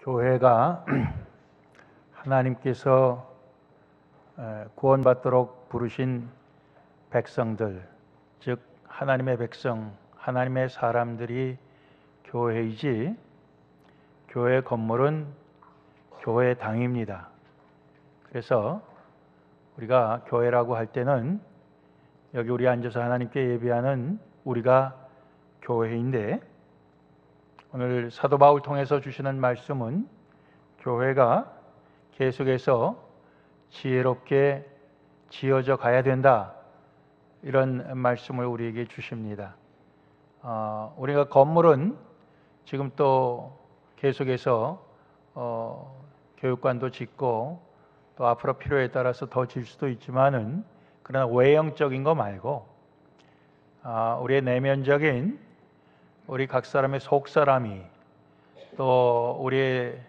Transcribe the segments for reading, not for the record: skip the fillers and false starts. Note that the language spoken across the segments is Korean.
교회가 하나님께서 구원받도록 부르신 백성들, 즉 하나님의 백성, 하나님의 사람들이 교회이지 교회 건물은 교회 당입니다. 그래서 우리가 교회라고 할 때는 여기 우리 앉아서 하나님께 예배하는 우리가 교회인데, 오늘 사도 바울 통해서 주시는 말씀은 교회가 계속해서 지혜롭게 지어져 가야 된다, 이런 말씀을 우리에게 주십니다. 우리가 건물은 지금 또 계속해서 교육관도 짓고 또 앞으로 필요에 따라서 더 질 수도 있지만은, 그러나 외형적인 거 말고 우리의 내면적인 우리 각 사람의 속사람이, 또 우리의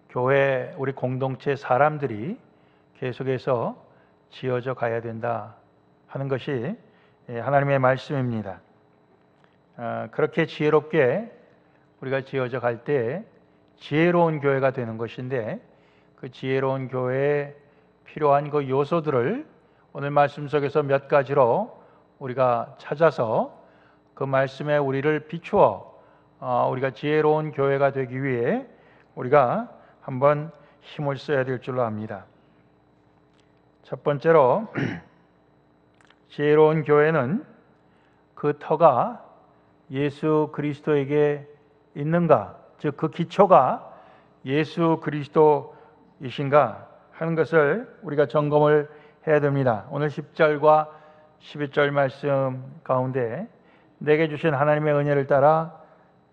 교회, 우리 공동체 사람들이 계속해서 지어져 가야 된다 하는 것이 하나님의 말씀입니다. 그렇게 지혜롭게 우리가 지어져 갈 때 지혜로운 교회가 되는 것인데, 그 지혜로운 교회에 필요한 그 요소들을 오늘 말씀 속에서 몇 가지로 우리가 찾아서 그 말씀에 우리를 비추어 우리가 지혜로운 교회가 되기 위해 우리가 한번 힘을 써야 될 줄로 압니다. 첫 번째로 지혜로운 교회는 그 터가 예수 그리스도에게 있는가, 즉 그 기초가 예수 그리스도이신가 하는 것을 우리가 점검을 해야 됩니다. 오늘 10절과 11절 말씀 가운데 내게 주신 하나님의 은혜를 따라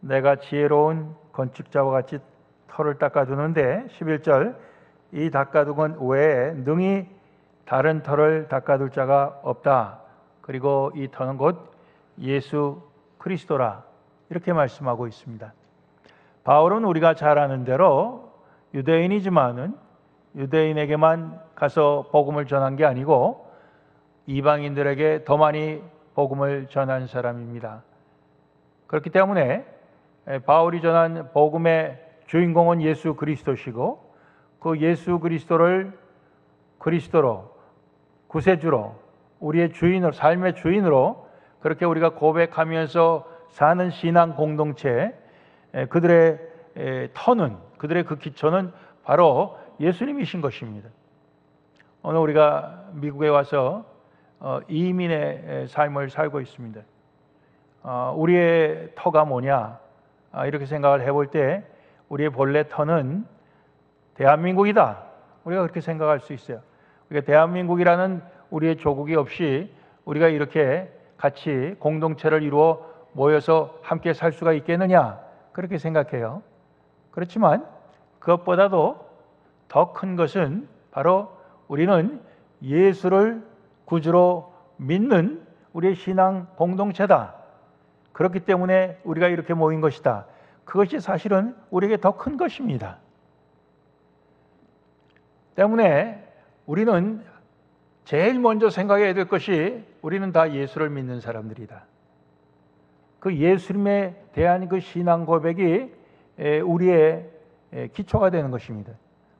내가 지혜로운 건축자와 같이 터를 닦아두는데, 11절 이 닦아둔 외에 능히 다른 터를 닦아둘 자가 없다. 그리고 이 터는 곧 예수 그리스도라, 이렇게 말씀하고 있습니다. 바울은 우리가 잘 아는 대로 유대인이지만은 유대인에게만 가서 복음을 전한 게 아니고 이방인들에게 더 많이 복음을 전한 사람입니다. 그렇기 때문에 바울이 전한 복음의 주인공은 예수 그리스도시고, 그 예수 그리스도를 그리스도로, 구세주로, 우리의 주인으로, 삶의 주인으로 그렇게 우리가 고백하면서 사는 신앙 공동체, 그들의 터는, 그들의 그 기초는 바로 예수님이신 것입니다. 오늘 우리가 미국에 와서 이민의 삶을 살고 있습니다. 우리의 터가 뭐냐, 이렇게 생각을 해볼 때 우리의 본래 터는 대한민국이다, 우리가 그렇게 생각할 수 있어요. 우리가 대한민국이라는 우리의 조국이 없이 우리가 이렇게 같이 공동체를 이루어 모여서 함께 살 수가 있겠느냐, 그렇게 생각해요. 그렇지만 그것보다도 더 큰 것은 바로 우리는 예수를 구주로 믿는 우리의 신앙 공동체다. 그렇기 때문에 우리가 이렇게 모인 것이다. 그것이 사실은 우리에게 더 큰 것입니다. 때문에 우리는 제일 먼저 생각해야 될 것이, 우리는 다 예수를 믿는 사람들이다. 그 예수님에 대한 그 신앙 고백이 우리의 기초가 되는 것입니다.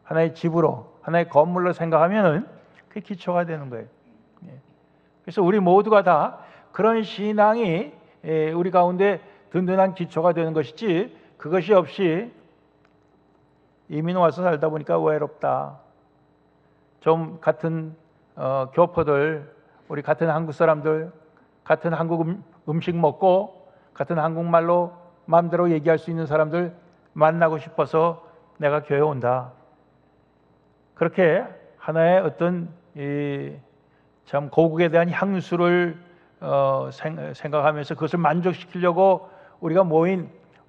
하나의 집으로, 하나의 건물로 생각하면은 그게 기초가 되는 거예요. 그래서 우리 모두가 다 그런 신앙이 우리 가운데 든든한 기초가 되는 것이지, 그것이 없이 이민 와서 살다 보니까 외롭다, 좀 같은 교포들, 우리 같은 한국 사람들, 같은 한국 음식 먹고 같은 한국말로 마음대로 얘기할 수 있는 사람들 만나고 싶어서 내가 교회 온다, 그렇게 하나의 어떤 참 고국에 대한 향수를 생각하면서 그것을 만족시키려고 우리가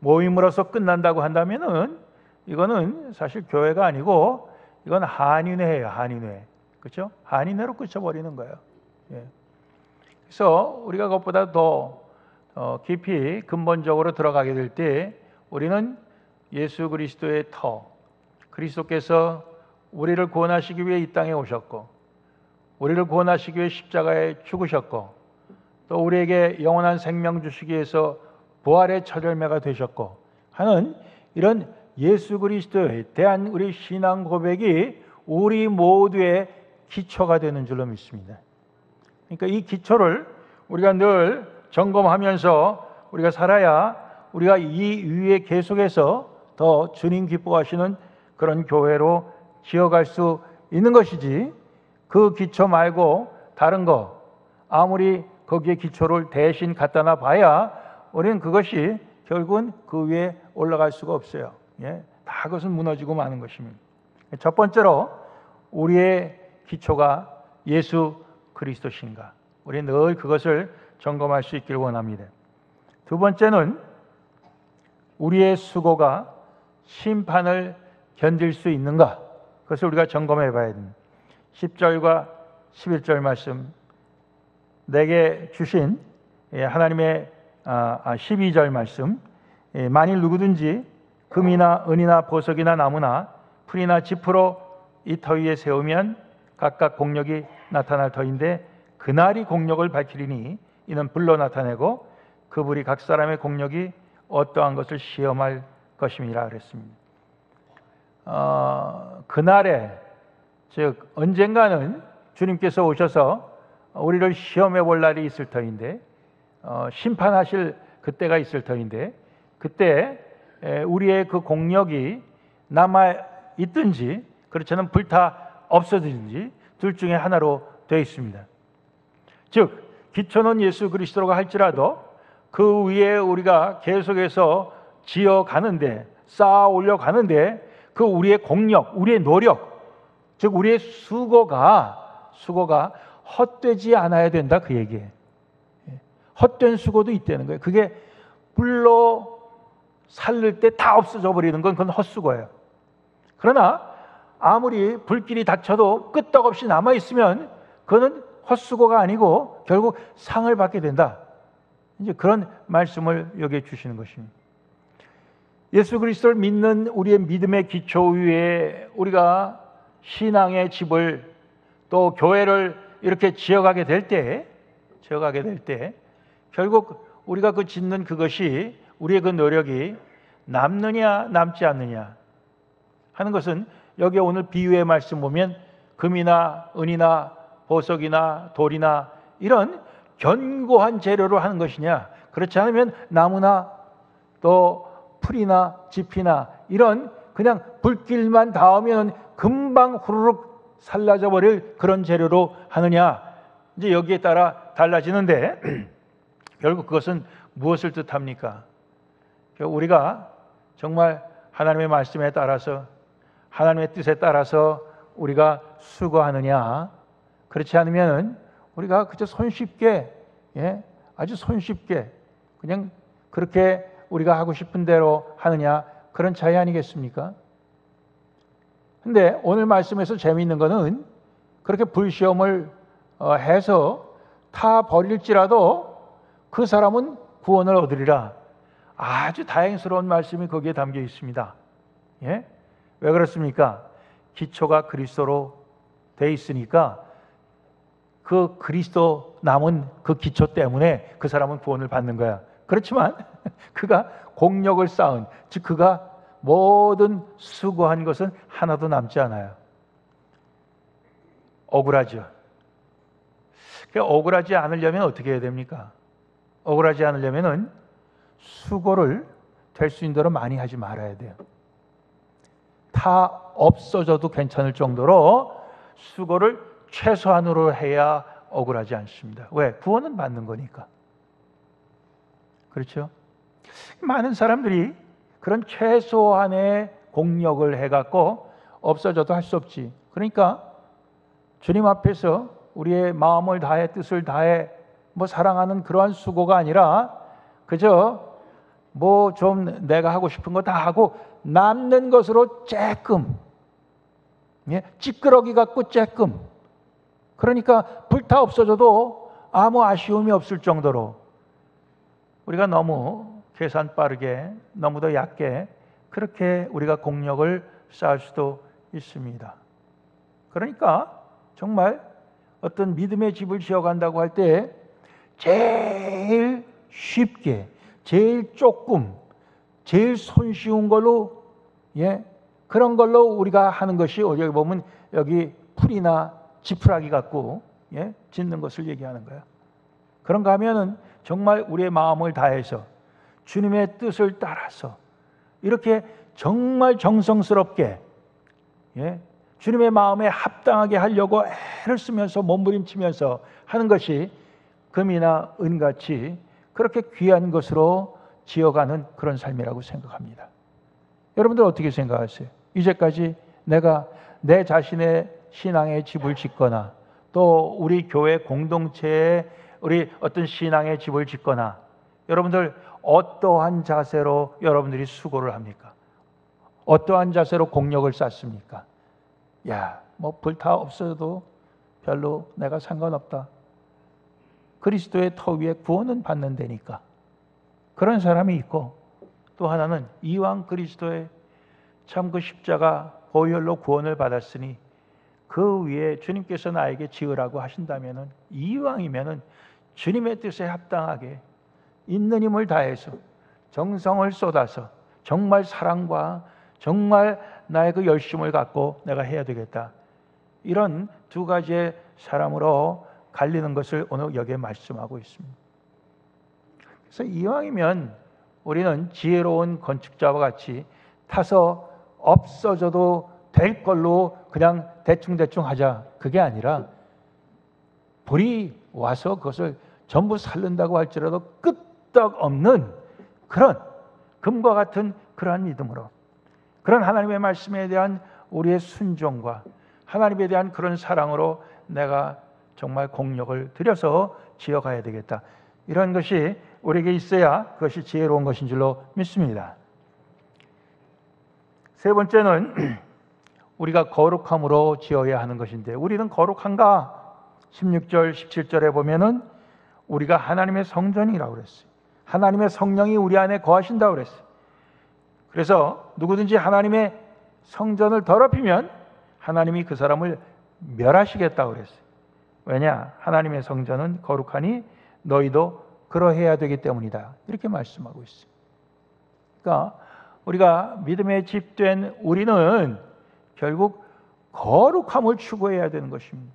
모임으로서 끝난다고 한다면은 이거는 사실 교회가 아니고 이건 한인회예요. 한인회, 그렇죠? 한인회로 끝쳐버리는 거예요. 그래서 우리가 그것보다 더 깊이 근본적으로 들어가게 될 때 우리는 예수 그리스도의 터, 그리스도께서 우리를 구원하시기 위해 이 땅에 오셨고, 우리를 구원하시기 위해 십자가에 죽으셨고, 또 우리에게 영원한 생명 주시기 위해서 부활의 첫 열매가 되셨고 하는 이런 예수 그리스도에 대한 우리 신앙 고백이 우리 모두의 기초가 되는 줄로 믿습니다. 그러니까 이 기초를 우리가 늘 점검하면서 우리가 살아야 우리가 이 위에 계속해서 더 주님 기뻐하시는 그런 교회로 지어갈 수 있는 것이지, 그 기초 말고 다른 거 아무리 거기에 기초를 대신 갖다 놔 봐야 우리는 그것이 결국은 그 위에 올라갈 수가 없어요. 다 그것은 무너지고 마는 것입니다. 첫 번째로 우리의 기초가 예수 그리스도신가, 우리 늘 그것을 점검할 수 있기를 원합니다. 두 번째는 우리의 수고가 심판을 견딜 수 있는가, 그것을 우리가 점검해 봐야 됩니다. 10절과 11절 말씀, 내게 주신 하나님의 12절 말씀, 만일 누구든지 금이나 은이나 보석이나 나무나 풀이나 지푸로 이 터 위에 세우면 각각 공력이 나타날 터인데 그날이 공력을 밝히리니 이는 불로 나타내고 그 불이 각 사람의 공력이 어떠한 것을 시험할 것임이라 그랬습니다. 그날에, 즉 언젠가는 주님께서 오셔서 우리를 시험해 볼 날이 있을 터인데, 심판하실 그때가 있을 터인데, 그때 우리의 그 공력이 남아 있든지 그렇지 않으면 불타 없어지든지 둘 중에 하나로 되어 있습니다. 즉 기초는 예수 그리스도가 할지라도 그 위에 우리가 계속해서 지어가는데, 쌓아 올려가는데 그 우리의 공력, 우리의 노력, 즉 우리의 수고가 헛되지 않아야 된다, 그 얘기예요. 헛된 수고도 있다는 거예요. 그게 불로 살릴 때 다 없어져 버리는 건 그건 헛수고예요. 그러나 아무리 불길이 닥쳐도 끄떡없이 남아있으면 그거는 헛수고가 아니고 결국 상을 받게 된다. 이제 그런 말씀을 여기에 주시는 것입니다. 예수 그리스도를 믿는 우리의 믿음의 기초 위에 우리가 신앙의 집을, 또 교회를 이렇게 지어가게 될 때 결국 우리가 그 짓는 그것이, 우리의 그 노력이 남느냐 남지 않느냐 하는 것은, 여기 오늘 비유의 말씀 보면 금이나 은이나 보석이나 돌이나 이런 견고한 재료로 하는 것이냐, 그렇지 않으면 나무나 또 풀이나 짚이나 이런 그냥 불길만 닿으면 금방 후루룩 살라져 버릴 그런 재료로 하느냐, 이제 여기에 따라 달라지는데 결국 그것은 무엇을 뜻합니까? 우리가 정말 하나님의 말씀에 따라서, 하나님의 뜻에 따라서 우리가 수고하느냐, 그렇지 않으면 우리가 그저 손쉽게, 아주 손쉽게 그냥 그렇게 우리가 하고 싶은 대로 하느냐, 그런 차이 아니겠습니까? 근데 오늘 말씀에서 재미있는 거는 그렇게 불시험을 해서 타 버릴지라도 그 사람은 구원을 얻으리라. 아주 다행스러운 말씀이 거기에 담겨 있습니다. 왜 그렇습니까? 기초가 그리스도로 돼 있으니까 그 그리스도 남은 그 기초 때문에 그 사람은 구원을 받는 거야. 그렇지만 그가 공력을 쌓은, 즉 그가 모든 수고한 것은 하나도 남지 않아요. 억울하죠. 억울하지 않으려면 어떻게 해야 됩니까? 억울하지 않으려면은 수고를 될 수 있는 대로 많이 하지 말아야 돼요. 다 없어져도 괜찮을 정도로 수고를 최소한으로 해야 억울하지 않습니다. 왜? 구원은 받는 거니까. 그렇죠? 많은 사람들이 그런 최소한의 공력을 해갖고 없어져도 할 수 없지. 그러니까 주님 앞에서 우리의 마음을 다해, 뜻을 다해 사랑하는 그러한 수고가 아니라 그저 좀 내가 하고 싶은 거 다 하고 남는 것으로 쬐끔, 찌끄러기 갖고 쬐끔, 그러니까 불타 없어져도 아무 아쉬움이 없을 정도로 우리가 너무 계산 빠르게, 너무도 얕게 그렇게 우리가 공력을 쌓을 수도 있습니다. 그러니까 정말 어떤 믿음의 집을 지어간다고 할 때 제일 쉽게, 제일 조금, 제일 손쉬운 걸로 예, 그런 걸로 우리가 하는 것이 여기 보면 여기 풀이나 지푸라기 갖고 예, 짓는 것을 얘기하는 거야. 그런가 하면은 정말 우리의 마음을 다해서 주님의 뜻을 따라서 이렇게 정말 정성스럽게 예, 주님의 마음에 합당하게 하려고 애를 쓰면서 몸부림치면서 하는 것이 금이나 은같이 그렇게 귀한 것으로 지어가는 그런 삶이라고 생각합니다. 여러분들 어떻게 생각하세요? 이제까지 내가 내 자신의 신앙의 집을 짓거나 또 우리 교회 공동체에 우리 어떤 신앙의 집을 짓거나 여러분들 어떠한 자세로 여러분들이 수고를 합니까? 어떠한 자세로 공력을 쌓습니까? 야, 뭐 불타 없어도 별로 내가 상관없다. 그리스도의 터 위에 구원은 받는다니까. 그런 사람이 있고 또 하나는 이왕 그리스도의 참 그 십자가 보혈로 구원을 받았으니 그 위에 주님께서 나에게 지으라고 하신다면은 이왕이면은 주님의 뜻에 합당하게 있는 힘을 다해서 정성을 쏟아서 정말 사랑과 정말 나의 그 열심을 갖고 내가 해야 되겠다. 이런 두 가지의 사람으로 갈리는 것을 오늘 여기에 말씀하고 있습니다. 그래서 이왕이면 우리는 지혜로운 건축자와 같이 타서 없어져도 될 걸로 그냥 대충대충 하자. 그게 아니라 불이 와서 그것을 전부 살른다고 할지라도 끄떡없는 그런 금과 같은 그러한 믿음으로 그런 하나님의 말씀에 대한 우리의 순종과 하나님에 대한 그런 사랑으로 내가 정말 공력을 들여서 지어가야 되겠다. 이런 것이 우리에게 있어야 그것이 지혜로운 것인 줄로 믿습니다. 세 번째는 우리가 거룩함으로 지어야 하는 것인데 우리는 거룩한가? 16절, 17절에 보면은 우리가 하나님의 성전이라고 그랬어요. 하나님의 성령이 우리 안에 거하신다고 그랬어요. 그래서 누구든지 하나님의 성전을 더럽히면 하나님이 그 사람을 멸하시겠다고 그랬어요. 왜냐? 하나님의 성전은 거룩하니 너희도 그러해야 되기 때문이다. 이렇게 말씀하고 있어요. 그러니까 우리가 믿음의 집된 우리는 결국 거룩함을 추구해야 되는 것입니다.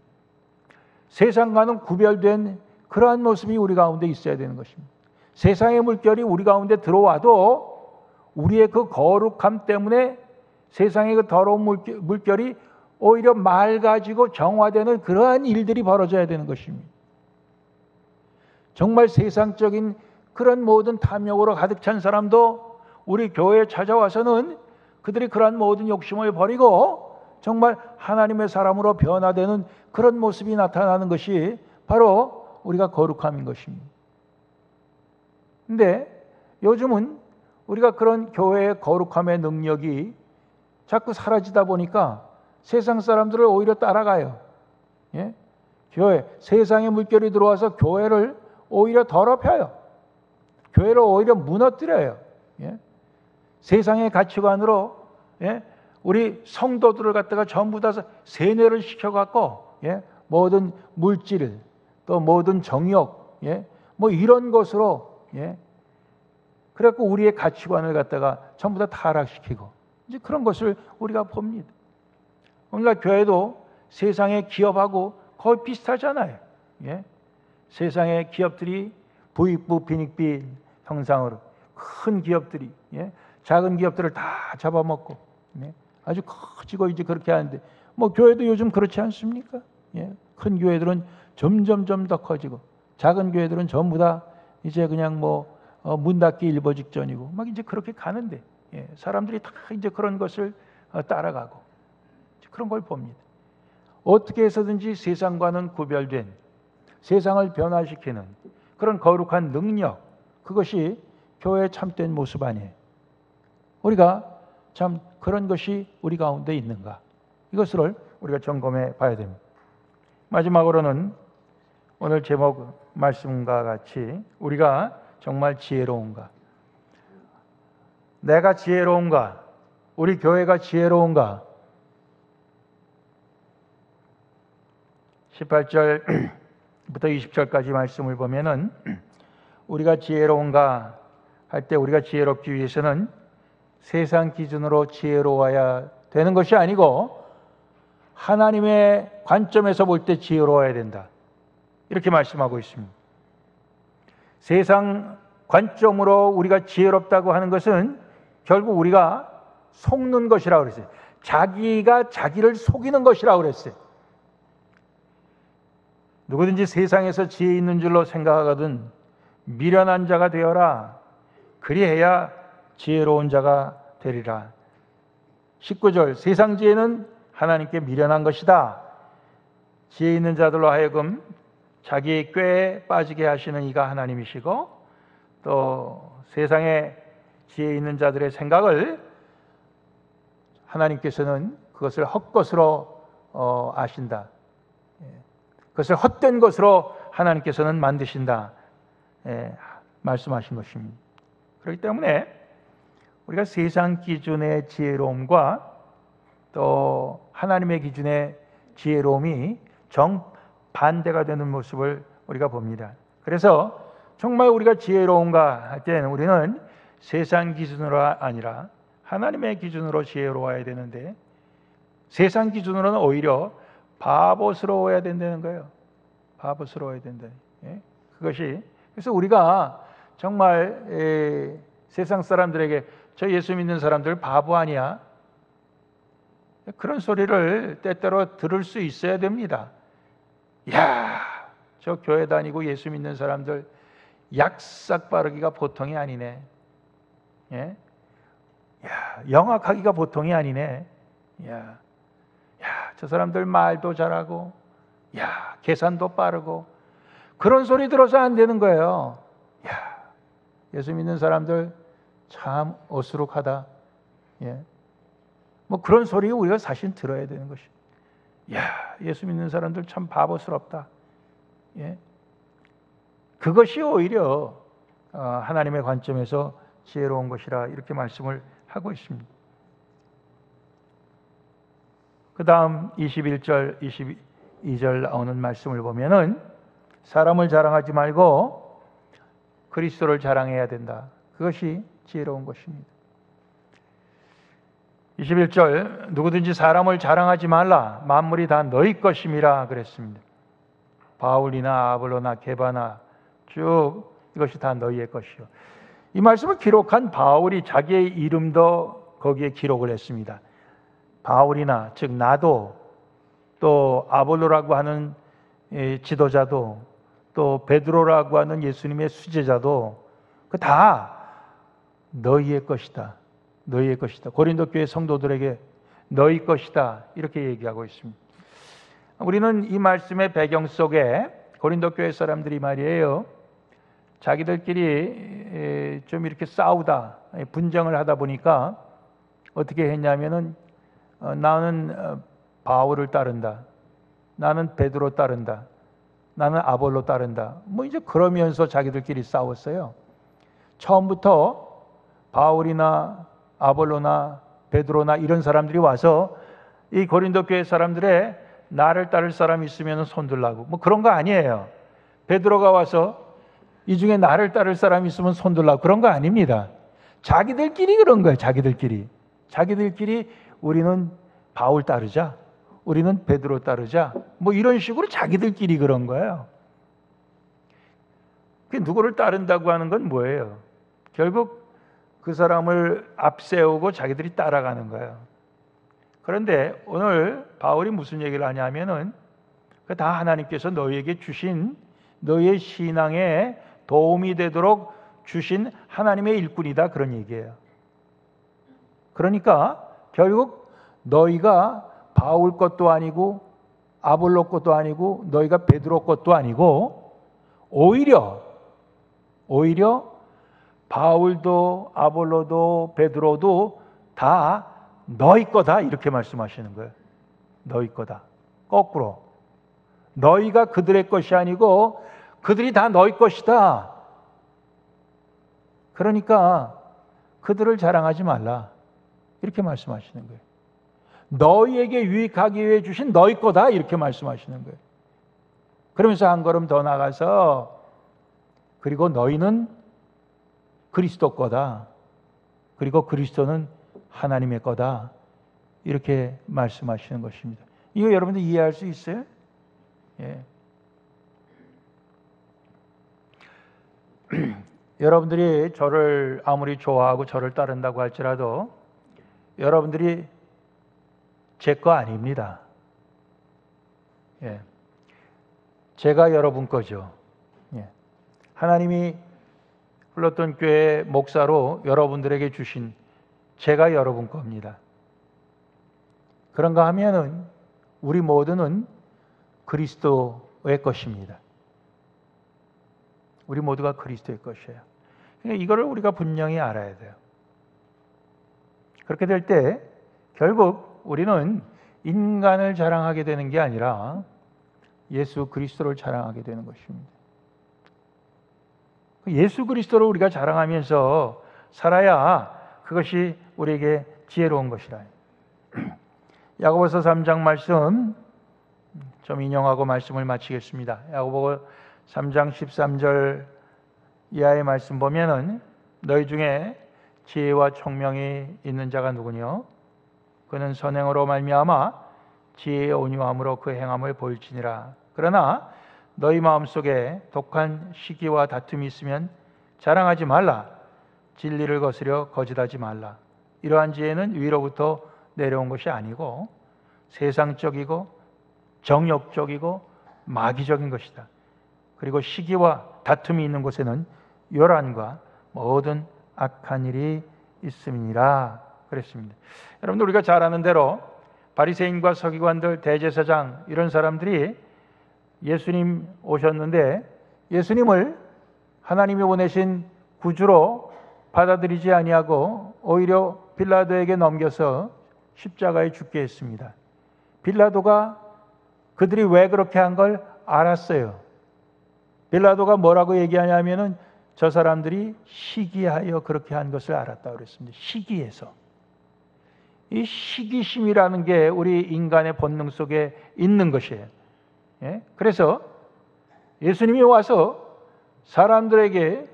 세상과는 구별된 그러한 모습이 우리 가운데 있어야 되는 것입니다. 세상의 물결이 우리 가운데 들어와도 우리의 그 거룩함 때문에 세상의 그 더러운 물결이 오히려 맑아지고 정화되는 그러한 일들이 벌어져야 되는 것입니다. 정말 세상적인 그런 모든 탐욕으로 가득 찬 사람도 우리 교회에 찾아와서는 그들이 그러한 모든 욕심을 버리고 정말 하나님의 사람으로 변화되는 그런 모습이 나타나는 것이 바로 우리가 거룩함인 것입니다. 근데 요즘은 우리가 그런 교회의 거룩함의 능력이 자꾸 사라지다 보니까 세상 사람들을 오히려 따라가요. 예? 교회, 세상의 물결이 들어와서 교회를 오히려 더럽혀요. 교회를 오히려 무너뜨려요. 예? 세상의 가치관으로 예? 우리 성도들을 갖다가 전부 다 세뇌를 시켜갖고 예? 모든 물질 또 모든 정욕 예? 뭐 이런 것으로 예? 그래갖고 우리의 가치관을 갖다가 전부 다 타락시키고 이제 그런 것을 우리가 봅니다. 오늘날 교회도 세상의 기업하고 거의 비슷하잖아요. 예? 세상의 기업들이 부익부 빈익빈 형상으로 큰 기업들이 예? 작은 기업들을 다 잡아먹고 예? 아주 커지고 이제 그렇게 하는데 뭐 교회도 요즘 그렇지 않습니까? 예? 큰 교회들은 점점점 더 커지고 작은 교회들은 전부 다 이제 그냥 뭐 문 닫기 일보 직전이고 막 이제 그렇게 가는데 예? 사람들이 다 이제 그런 것을 따라가고 그런 걸 봅니다. 어떻게 해서든지 세상과는 구별된 세상을 변화시키는 그런 거룩한 능력 그것이 교회의 참된 모습 아니에요. 우리가 참 그런 것이 우리 가운데 있는가 이것을 우리가 점검해 봐야 됩니다. 마지막으로는 오늘 제목 말씀과 같이 우리가 정말 지혜로운가, 내가 지혜로운가, 우리 교회가 지혜로운가. 18절부터 20절까지 말씀을 보면은 우리가 지혜로운가 할 때 우리가 지혜롭기 위해서는 세상 기준으로 지혜로워야 되는 것이 아니고 하나님의 관점에서 볼 때 지혜로워야 된다. 이렇게 말씀하고 있습니다. 세상 관점으로 우리가 지혜롭다고 하는 것은 결국 우리가 속는 것이라고 그랬어요. 자기가 자기를 속이는 것이라고 그랬어요. 누구든지 세상에서 지혜 있는 줄로 생각하거든 미련한 자가 되어라. 그리해야 지혜로운 자가 되리라. 19절, 세상 지혜는 하나님께 미련한 것이다. 지혜 있는 자들로 하여금 자기의 꾀에 빠지게 하시는 이가 하나님이시고, 또 세상에 지혜 있는 자들의 생각을 하나님께서는 그것을 헛것으로 아신다. 그것을 헛된 것으로 하나님께서는 만드신다. 말씀하신 것입니다. 그렇기 때문에 우리가 세상 기준의 지혜로움과 또 하나님의 기준의 지혜로움이 정반대가 되는 모습을 우리가 봅니다. 그래서 정말 우리가 지혜로운가 할 때는 우리는 세상 기준으로 아니라 하나님의 기준으로 지혜로워야 되는데, 세상 기준으로는 오히려 바보스러워야 된다는 거예요. 바보스러워야 된다. 그것이, 그래서 우리가 정말 세상 사람들에게 저 예수 믿는 사람들 바보 아니야? 그런 소리를 때때로 들을 수 있어야 됩니다. 야, 저 교회 다니고 예수 믿는 사람들 약삭 빠르기가 보통이 아니네. 예? 야, 영악하기가 보통이 아니네. 야, 저 사람들 말도 잘하고, 야, 계산도 빠르고, 그런 소리 들어서 안 되는 거예요. 야, 예수 믿는 사람들 참 어수룩하다. 예. 뭐 그런 소리 우리가 사실 들어야 되는 것이. 야, 예수 믿는 사람들 참 바보스럽다. 예. 그것이 오히려 하나님의 관점에서 지혜로운 것이라 이렇게 말씀을 하고 있습니다. 그 다음 21절, 22절 나오는 말씀을 보면은 사람을 자랑하지 말고 그리스도를 자랑해야 된다. 그것이 지혜로운 것입니다. 21절, 누구든지 사람을 자랑하지 말라. 만물이 다 너희 것임이라 그랬습니다. 바울이나 아볼로나 게바나 쭉 이것이 다 너희의 것이요. 이 말씀을 기록한 바울이 자기의 이름도 거기에 기록을 했습니다. 바울이나, 즉 나도, 또 아볼로라고 하는 지도자도, 또 베드로라고 하는 예수님의 수제자도 그 다 너희의 것이다. 너희의 것이다. 고린도 교회 성도들에게 너희 것이다. 이렇게 얘기하고 있습니다. 우리는 이 말씀의 배경 속에 고린도 교회 사람들이 말이에요, 자기들끼리 좀 이렇게 싸우다, 분쟁을 하다 보니까 어떻게 했냐면은 나는 바울을 따른다, 나는 베드로 따른다, 나는 아볼로 따른다. 뭐 이제 그러면서 자기들끼리 싸웠어요. 처음부터 바울이나 아볼로나 베드로나 이런 사람들이 와서 이 고린도 교회 사람들의 나를 따를 사람이 있으면 손들라고, 뭐 그런 거 아니에요. 베드로가 와서 이 중에 나를 따를 사람이 있으면 손들라고, 그런 거 아닙니다. 자기들끼리 그런 거예요. 자기들끼리 우리는 바울 따르자, 우리는 베드로 따르자, 뭐 이런 식으로 자기들끼리 그런 거예요. 그 누구를 따른다고 하는 건 뭐예요? 결국 그 사람을 앞세우고 자기들이 따라가는 거예요. 그런데 오늘 바울이 무슨 얘기를 하냐면은 다 하나님께서 너희에게 주신, 너희의 신앙에 도움이 되도록 주신 하나님의 일꾼이다, 그런 얘기예요. 그러니까 결국 너희가 바울 것도 아니고 아볼로 것도 아니고 너희가 베드로 것도 아니고 오히려 바울도 아볼로도 베드로도 다 너희 거다, 이렇게 말씀하시는 거예요. 너희 거다. 거꾸로 너희가 그들의 것이 아니고 그들이 다 너희 것이다. 그러니까 그들을 자랑하지 말라, 이렇게 말씀하시는 거예요. 너희에게 유익하기 위해 주신 너희 거다, 이렇게 말씀하시는 거예요. 그러면서 한 걸음 더 나가서 그리고 너희는 그리스도 거다. 그리고 그리스도는 하나님의 거다. 이렇게 말씀하시는 것입니다. 이거 여러분들 이해할 수 있어요? 예. 여러분들이 저를 아무리 좋아하고 저를 따른다고 할지라도 여러분들이 제 거 아닙니다. 예. 제가 여러분 거죠. 예. 하나님이 흘렀던 교회 목사로 여러분들에게 주신 제가 여러분 겁니다. 그런가 하면은 우리 모두는 그리스도의 것입니다. 우리 모두가 그리스도의 것이에요. 그러니까 이거를 우리가 분명히 알아야 돼요. 그렇게 될 때 결국 우리는 인간을 자랑하게 되는 게 아니라 예수 그리스도를 자랑하게 되는 것입니다. 예수 그리스도를 우리가 자랑하면서 살아야 그것이 우리에게 지혜로운 것이라. 야고보서 3장 말씀 좀 인용하고 말씀을 마치겠습니다. 야고보 3장 13절 이하의 말씀 보면은 너희 중에 지혜와 총명이 있는 자가 누구뇨? 그는 선행으로 말미암아 지혜의 온유함으로 그 행함을 보일지니라. 그러나 너희 마음속에 독한 시기와 다툼이 있으면 자랑하지 말라. 진리를 거스려 거짓하지 말라. 이러한 지혜는 위로부터 내려온 것이 아니고 세상적이고 정욕적이고 마귀적인 것이다. 그리고 시기와 다툼이 있는 곳에는 요란과 모든 악한 일이 있음이니라 그랬습니다. 여러분들 우리가 잘 아는 대로 바리새인과 서기관들, 대제사장 이런 사람들이 예수님 오셨는데 예수님을 하나님이 보내신 구주로 받아들이지 아니하고 오히려 빌라도에게 넘겨서 십자가에 죽게 했습니다. 빌라도가 그들이 왜 그렇게 한 걸 알았어요. 빌라도가 뭐라고 얘기하냐면은 저 사람들이 시기하여 그렇게 한 것을 알았다고 그랬습니다. 시기에서. 이 시기심이라는 게 우리 인간의 본능 속에 있는 것이에요. 예? 그래서 예수님이 와서 사람들에게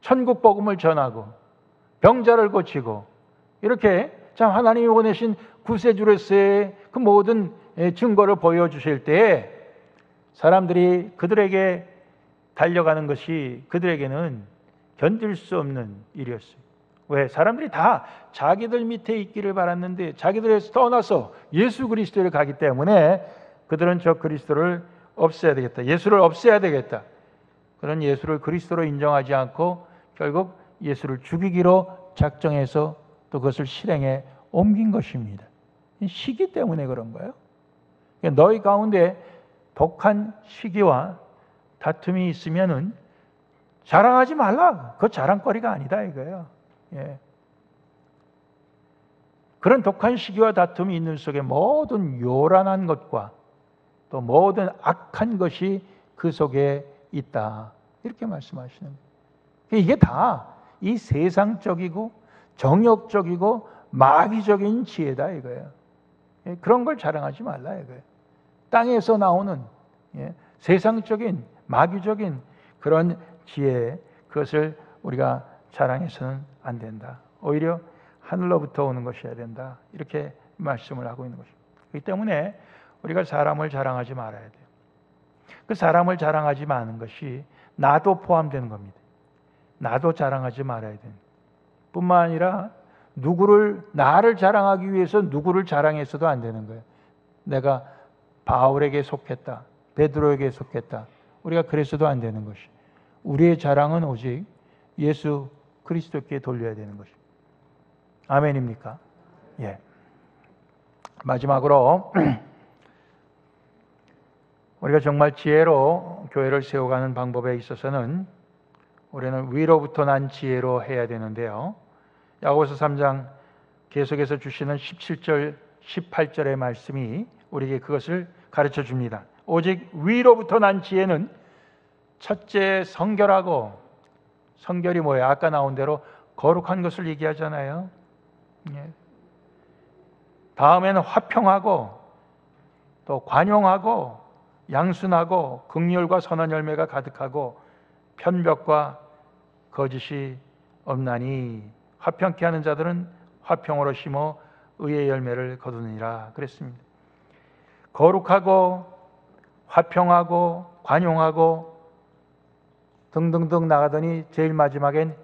천국 복음을 전하고 병자를 고치고 이렇게 참 하나님이 보내신 구세주로서의 그 모든 증거를 보여주실 때에 사람들이 그들에게 달려가는 것이 그들에게는 견딜 수 없는 일이었어요. 왜? 사람들이 다 자기들 밑에 있기를 바랐는데 자기들에서 떠나서 예수 그리스도를 가기 때문에 그들은 저 그리스도를 없애야 되겠다. 예수를 없애야 되겠다. 그런 예수를 그리스도로 인정하지 않고 결국 예수를 죽이기로 작정해서 또 그것을 실행에 옮긴 것입니다. 시기 때문에 그런 거예요. 너희 가운데 독한 시기와 다툼이 있으면은 자랑하지 말라. 그거 자랑거리가 아니다 이거예요. 예. 그런 독한 시기와 다툼이 있는 속에 모든 요란한 것과 또 모든 악한 것이 그 속에 있다. 이렇게 말씀하시는 거예요. 이게 다 이 세상적이고 정욕적이고 마귀적인 지혜다 이거예요. 예. 그런 걸 자랑하지 말라 이거예요. 땅에서 나오는 세상적인 마귀적인 그런 지혜 그것을 우리가 자랑해서는 안 된다. 오히려 하늘로부터 오는 것이어야 된다. 이렇게 말씀을 하고 있는 것입니다. 그렇기 때문에 우리가 사람을 자랑하지 말아야 돼요. 그 사람을 자랑하지 마는 것이 나도 포함되는 겁니다. 나도 자랑하지 말아야 돼요. 뿐만 아니라 나를 자랑하기 위해서 누구를 자랑해서도 안 되는 거예요. 내가 바울에게 속했다. 베드로에게 속했다. 우리가 그래서도 안 되는 것이. 우리의 자랑은 오직 예수 그리스도께 돌려야 되는 것입니다. 아멘입니까? 예. 마지막으로 우리가 정말 지혜로 교회를 세워가는 방법에 있어서는 우리는 위로부터 난 지혜로 해야 되는데요. 야고보서 3장 계속해서 주시는 17절, 18절의 말씀이 우리에게 그것을 가르쳐 줍니다. 오직 위로부터 난 지혜는 첫째 성결하고, 성결이 뭐예요? 아까 나온 대로 거룩한 것을 얘기하잖아요. 예. 다음에는 화평하고 또 관용하고 양순하고 긍휼과 선한 열매가 가득하고 편벽과 거짓이 없나니 화평케 하는 자들은 화평으로 심어 의의 열매를 거두느니라 그랬습니다. 거룩하고 화평하고 관용하고 등등등 나가더니 제일 마지막엔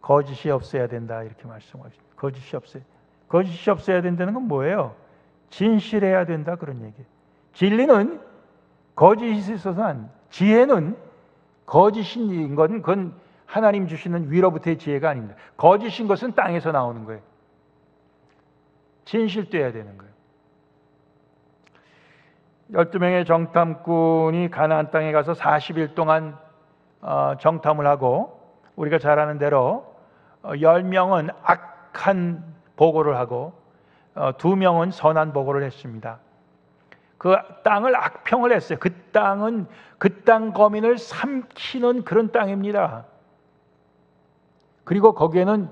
거짓이 없어야 된다 이렇게 말씀하십니다. 거짓이 없어야 된다는 건 뭐예요? 진실해야 된다 그런 얘기예요. 진리는 거짓이 있어서 안, 지혜는 거짓인 건 그건 하나님 주시는 위로부터의 지혜가 아닙니다. 거짓인 것은 땅에서 나오는 거예요. 진실돼야 되는 거예요. 12명의 정탐꾼이 가나안 땅에 가서 40일 동안 정탐을 하고 우리가 잘 아는 대로 10명은 악한 보고를 하고 2명은 선한 보고를 했습니다. 그 땅을 악평을 했어요. 그 땅은 그 땅 거민을 삼키는 그런 땅입니다. 그리고 거기에는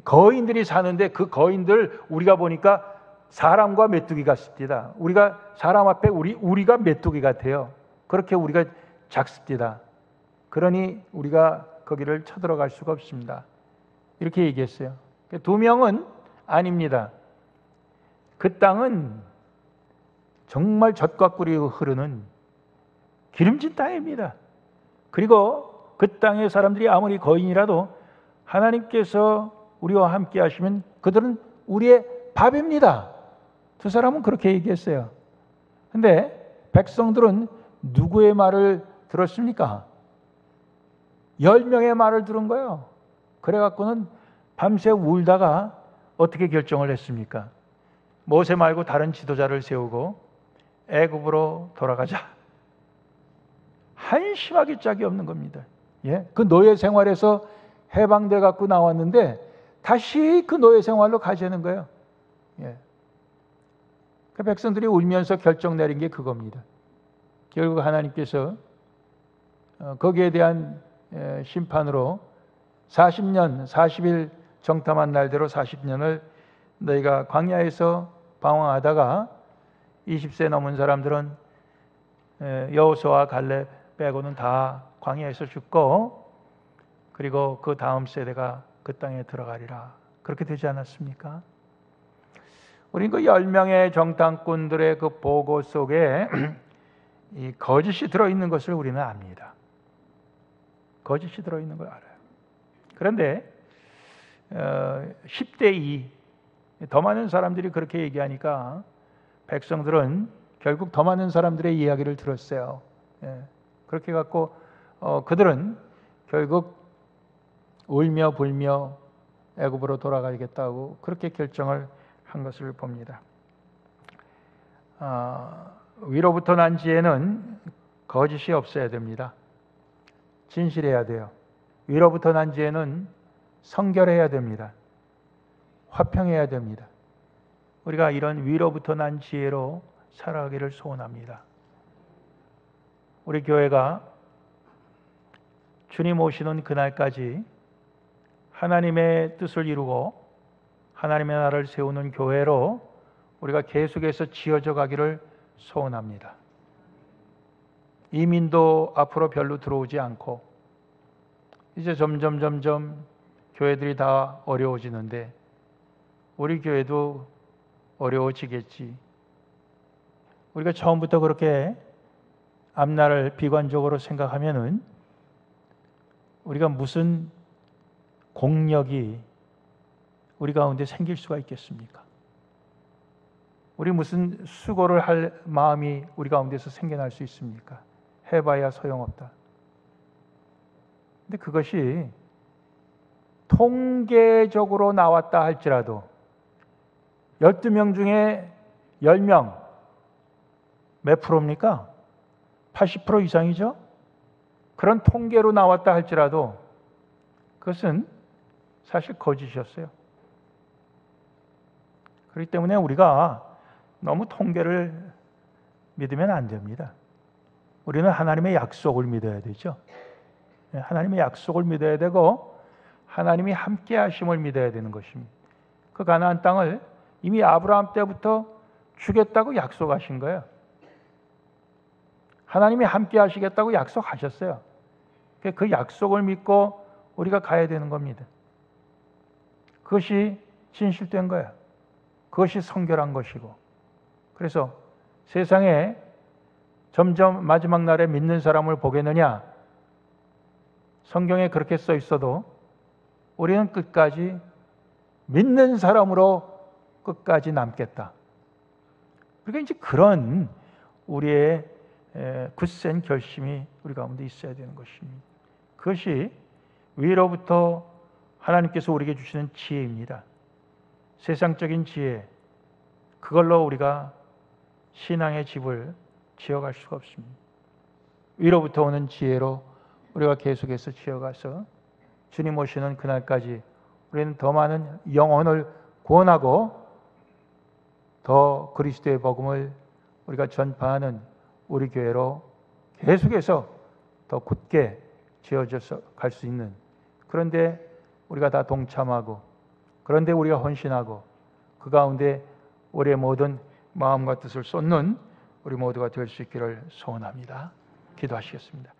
거인들이 사는데 그 거인들 우리가 보니까 사람과 메뚜기 같습니다. 우리가 사람 앞에 우리가 메뚜기 같아요. 그렇게 우리가 작습니다. 그러니 우리가 거기를 쳐들어갈 수가 없습니다. 이렇게 얘기했어요. 2명은 아닙니다. 그 땅은 정말 젖과 꿀이 흐르는 기름진 땅입니다. 그리고 그 땅의 사람들이 아무리 거인이라도 하나님께서 우리와 함께 하시면 그들은 우리의 밥입니다. 2 사람은 그렇게 얘기했어요. 근데 백성들은 누구의 말을 들었습니까? 10명의 말을 들은 거예요. 그래갖고는 밤새 울다가 어떻게 결정을 했습니까? 모세 말고 다른 지도자를 세우고 애굽으로 돌아가자. 한심하기 짝이 없는 겁니다. 예? 그 노예 생활에서 해방돼 갖고 나왔는데 다시 그 노예 생활로 가자는 거예요. 예. 그 백성들이 울면서 결정 내린 게 그겁니다. 결국 하나님께서 거기에 대한 심판으로 40년, 40일 정탐한 날대로 40년을 너희가 광야에서 방황하다가 20세 넘은 사람들은 여호수아와 갈렙 빼고는 다 광야에서 죽고 그리고 그 다음 세대가 그 땅에 들어가리라. 그렇게 되지 않았습니까? 우리는 그 10명의 정탐꾼들의 그 보고 속에 이 거짓이 들어있는 것을 우리는 압니다. 거짓이 들어있는 걸 알아요. 그런데 10대 2, 더 많은 사람들이 그렇게 얘기하니까 백성들은 결국 더 많은 사람들의 이야기를 들었어요. 그렇게 갖고 그들은 결국 울며 불며 애굽으로 돌아가야겠다고 그렇게 결정을 한 것을 봅니다. 위로부터 난 지혜는 거짓이 없어야 됩니다. 진실해야 돼요. 위로부터 난 지혜는 성결해야 됩니다. 화평해야 됩니다. 우리가 이런 위로부터 난 지혜로 살아가기를 소원합니다. 우리 교회가 주님 오시는 그날까지 하나님의 뜻을 이루고 하나님의 나라를 세우는 교회로 우리가 계속해서 지어져 가기를 소원합니다. 이민도 앞으로 별로 들어오지 않고 이제 점점 교회들이 다 어려워지는데 우리 교회도 어려워지겠지. 우리가 처음부터 그렇게 앞날을 비관적으로 생각하면은 우리가 무슨 공력이 우리 가운데 생길 수가 있겠습니까? 우리 무슨 수고를 할 마음이 우리 가운데서 생겨날 수 있습니까? 해봐야 소용없다. 근데 그것이 통계적으로 나왔다 할지라도 12명 중에 10명 몇 프로입니까? 80% 이상이죠? 그런 통계로 나왔다 할지라도 그것은 사실 거짓이었어요. 그렇기 때문에 우리가 너무 통계를 믿으면 안 됩니다. 우리는 하나님의 약속을 믿어야 되죠. 하나님의 약속을 믿어야 되고 하나님이 함께 하심을 믿어야 되는 것입니다. 그 가나안 땅을 이미 아브라함 때부터 주겠다고 약속하신 거예요. 하나님이 함께 하시겠다고 약속하셨어요. 그 약속을 믿고 우리가 가야 되는 겁니다. 그것이 진실된 거야. 그것이 성결한 것이고. 그래서 세상에 점점 마지막 날에 믿는 사람을 보겠느냐? 성경에 그렇게 써 있어도 우리는 끝까지 믿는 사람으로 끝까지 남겠다. 그러니까 이제 그런 우리의 굳센 결심이 우리 가운데 있어야 되는 것입니다. 그것이 위로부터 하나님께서 우리에게 주시는 지혜입니다. 세상적인 지혜, 그걸로 우리가 신앙의 집을 지어갈 수가 없습니다. 위로부터 오는 지혜로 우리가 계속해서 지어가서 주님 오시는 그날까지 우리는 더 많은 영혼을 구원하고 더 그리스도의 복음을 우리가 전파하는 우리 교회로 계속해서 더 굳게 지어져서 갈 수 있는, 그런데 우리가 다 동참하고, 그런데 우리가 헌신하고, 그 가운데 우리의 모든 마음과 뜻을 쏟는 우리 모두가 될 수 있기를 소원합니다. 기도하시겠습니다.